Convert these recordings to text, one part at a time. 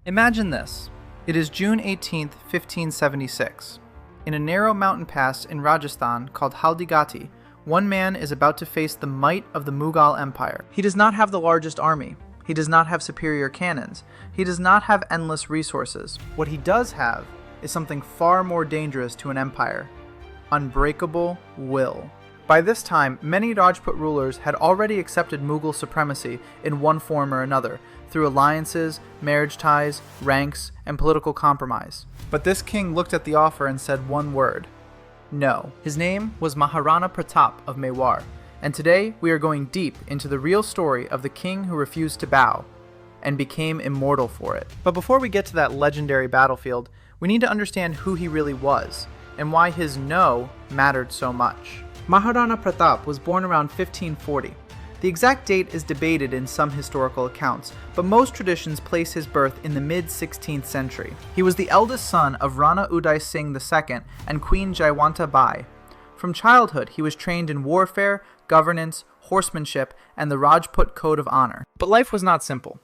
Imagine this. It is June 18th, 1576. In a narrow mountain pass in Rajasthan called Haldighati, one man is about to face the might of the Mughal Empire. He does not have the largest army. He does not have superior cannons. He does not have endless resources. What he does have is something far more dangerous to an empire: unbreakable will. By this time, many Rajput rulers had already accepted Mughal supremacy in one form or another, through alliances, marriage ties, ranks, and political compromise. But this king looked at the offer and said one word: no. His name was Maharana Pratap of Mewar, and today we are going deep into the real story of the king who refused to bow and became immortal for it. But before we get to that legendary battlefield, we need to understand who he really was and why his no mattered so much. Maharana Pratap was born around 1540. The exact date is debated in some historical accounts, but most traditions place his birth in the mid-16th century. He was the eldest son of Rana Uday Singh II and Queen Jaywanta Bai. From childhood, he was trained in warfare, governance, horsemanship, and the Rajput code of honor. But life was not simple.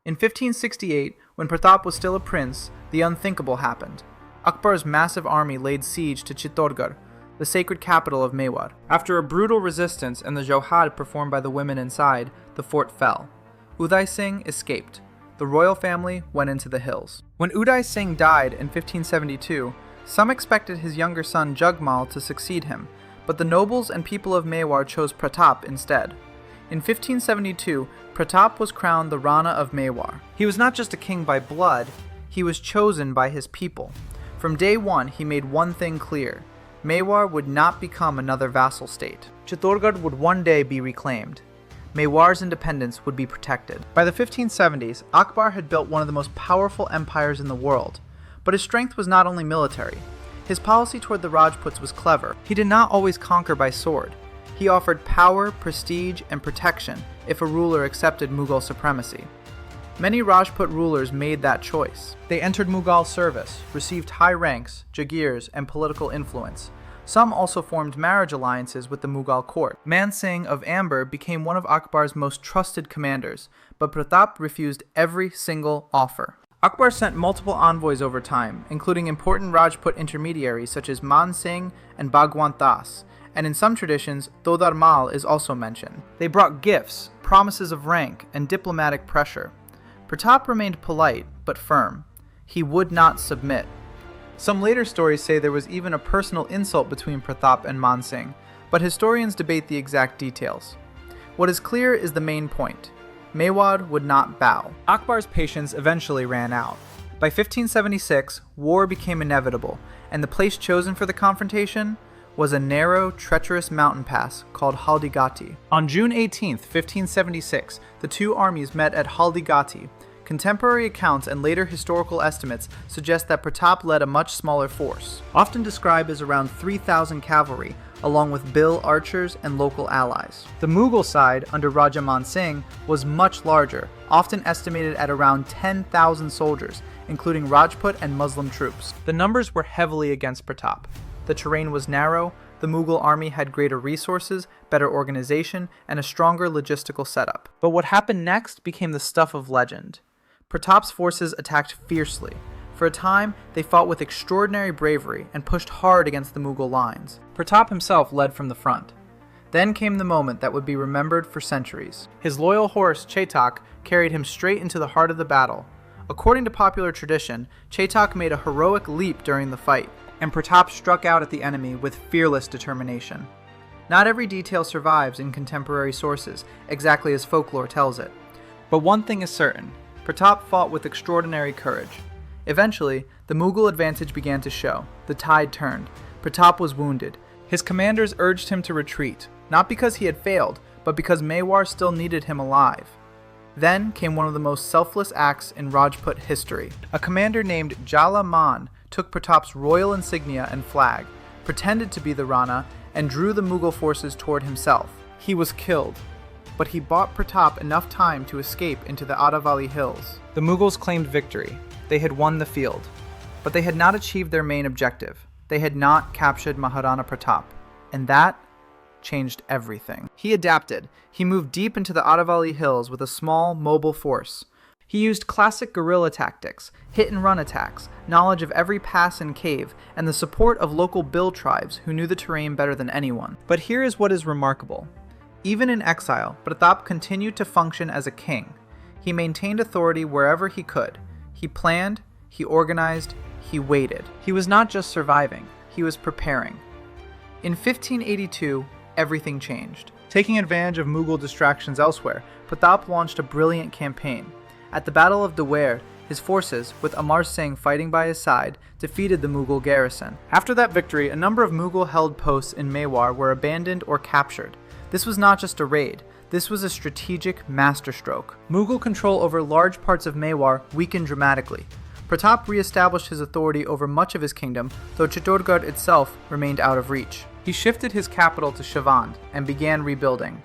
In 1568, when Pratap was still a prince, the unthinkable happened. Akbar's massive army laid siege to Chittorgarh, the sacred capital of Mewar. After a brutal resistance and the jihad performed by the women inside, the fort fell. Uday Singh escaped. The royal family went into the hills. When Uday Singh died in 1572, some expected his younger son Jagmal to succeed him, but the nobles and people of Mewar chose Pratap instead. In 1572, Pratap was crowned the Rana of Mewar. He was not just a king by blood, he was chosen by his people. From day one, he made one thing clear: Mewar would not become another vassal state. Chittorgarh would one day be reclaimed. Mewar's independence would be protected. By the 1570s, Akbar had built one of the most powerful empires in the world, but his strength was not only military. His policy toward the Rajputs was clever. He did not always conquer by sword. He offered power, prestige, and protection if a ruler accepted Mughal supremacy. Many Rajput rulers made that choice. They entered Mughal service, received high ranks, jagirs, and political influence. Some also formed marriage alliances with the Mughal court. Man Singh of Amber became one of Akbar's most trusted commanders, but Pratap refused every single offer. Akbar sent multiple envoys over time, including important Rajput intermediaries such as Man Singh and Bhagwant Das, and in some traditions, Todar Mal is also mentioned. They brought gifts, promises of rank, and diplomatic pressure. Pratap remained polite, but firm. He would not submit. Some later stories say there was even a personal insult between Pratap and Man Singh, but historians debate the exact details. What is clear is the main point: Mewar would not bow. Akbar's patience eventually ran out. By 1576, war became inevitable, and the place chosen for the confrontation was a narrow, treacherous mountain pass called Haldighati. On June 18, 1576, the two armies met at Haldighati. Contemporary accounts and later historical estimates suggest that Pratap led a much smaller force, often described as around 3,000 cavalry, along with Bhil archers and local allies. The Mughal side, under Raja Man Singh, was much larger, often estimated at around 10,000 soldiers, including Rajput and Muslim troops. The numbers were heavily against Pratap. The terrain was narrow, the Mughal army had greater resources, better organization, and a stronger logistical setup. But what happened next became the stuff of legend. Pratap's forces attacked fiercely. For a time, they fought with extraordinary bravery and pushed hard against the Mughal lines. Pratap himself led from the front. Then came the moment that would be remembered for centuries. His loyal horse, Chetak, carried him straight into the heart of the battle. According to popular tradition, Chetak made a heroic leap during the fight, and Pratap struck out at the enemy with fearless determination. Not every detail survives in contemporary sources, exactly as folklore tells it. But one thing is certain: Pratap fought with extraordinary courage. Eventually, the Mughal advantage began to show. The tide turned. Pratap was wounded. His commanders urged him to retreat, not because he had failed, but because Mewar still needed him alive. Then came one of the most selfless acts in Rajput history. A commander named Jhala Maan took Pratap's royal insignia and flag, pretended to be the Rana, and drew the Mughal forces toward himself. He was killed, but he bought Pratap enough time to escape into the Aravalli hills. The Mughals claimed victory. They had won the field, but they had not achieved their main objective. They had not captured Maharana Pratap, and that changed everything. He adapted. He moved deep into the Aravalli hills with a small, mobile force. He used classic guerrilla tactics, hit-and-run attacks, knowledge of every pass and cave, and the support of local Bil tribes who knew the terrain better than anyone. But here is what is remarkable. Even in exile, Pratap continued to function as a king. He maintained authority wherever he could. He planned, he organized, he waited. He was not just surviving, he was preparing. In 1582, everything changed. Taking advantage of Mughal distractions elsewhere, Pratap launched a brilliant campaign. At the Battle of Dewair, his forces, with Amar Singh fighting by his side, defeated the Mughal garrison. After that victory, a number of Mughal-held posts in Mewar were abandoned or captured. This was not just a raid, this was a strategic masterstroke. Mughal control over large parts of Mewar weakened dramatically. Pratap re-established his authority over much of his kingdom, though Chittorgarh itself remained out of reach. He shifted his capital to Shivand and began rebuilding.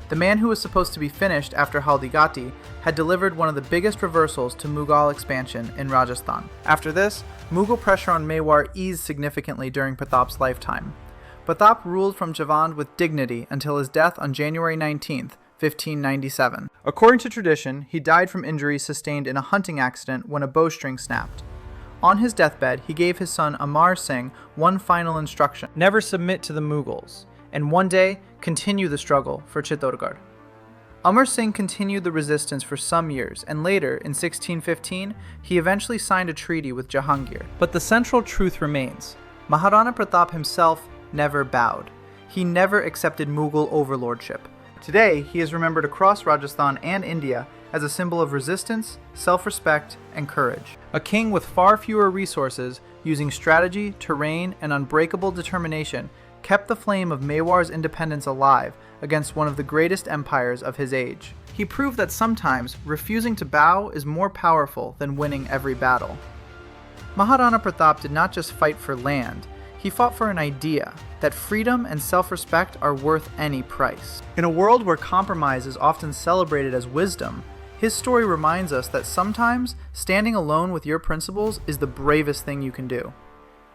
The man who was supposed to be finished after Haldighati had delivered one of the biggest reversals to Mughal expansion in Rajasthan. After this, Mughal pressure on Mewar eased significantly during Pratap's lifetime. Pratap ruled from Shivand with dignity until his death on January 19, 1597. According to tradition, he died from injuries sustained in a hunting accident when a bowstring snapped. On his deathbed, he gave his son Amar Singh one final instruction: never submit to the Mughals, and one day continue the struggle for Chittorgarh. Amar Singh continued the resistance for some years, and later, in 1615, he eventually signed a treaty with Jahangir. But the central truth remains: Maharana Pratap himself never bowed. He never accepted Mughal overlordship. Today, he is remembered across Rajasthan and India as a symbol of resistance, self-respect, and courage. A king with far fewer resources, using strategy, terrain, and unbreakable determination, kept the flame of Mewar's independence alive against one of the greatest empires of his age. He proved that sometimes refusing to bow is more powerful than winning every battle. Maharana Pratap did not just fight for land, he fought for an idea that freedom and self-respect are worth any price. In a world where compromise is often celebrated as wisdom, his story reminds us that sometimes standing alone with your principles is the bravest thing you can do.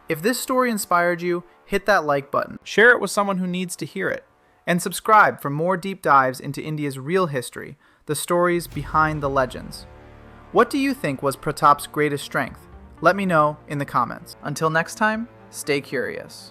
If this story inspired you, hit that like button, share it with someone who needs to hear it, and subscribe for more deep dives into India's real history, the stories behind the legends. What do you think was Pratap's greatest strength? Let me know in the comments. Until next time, stay curious.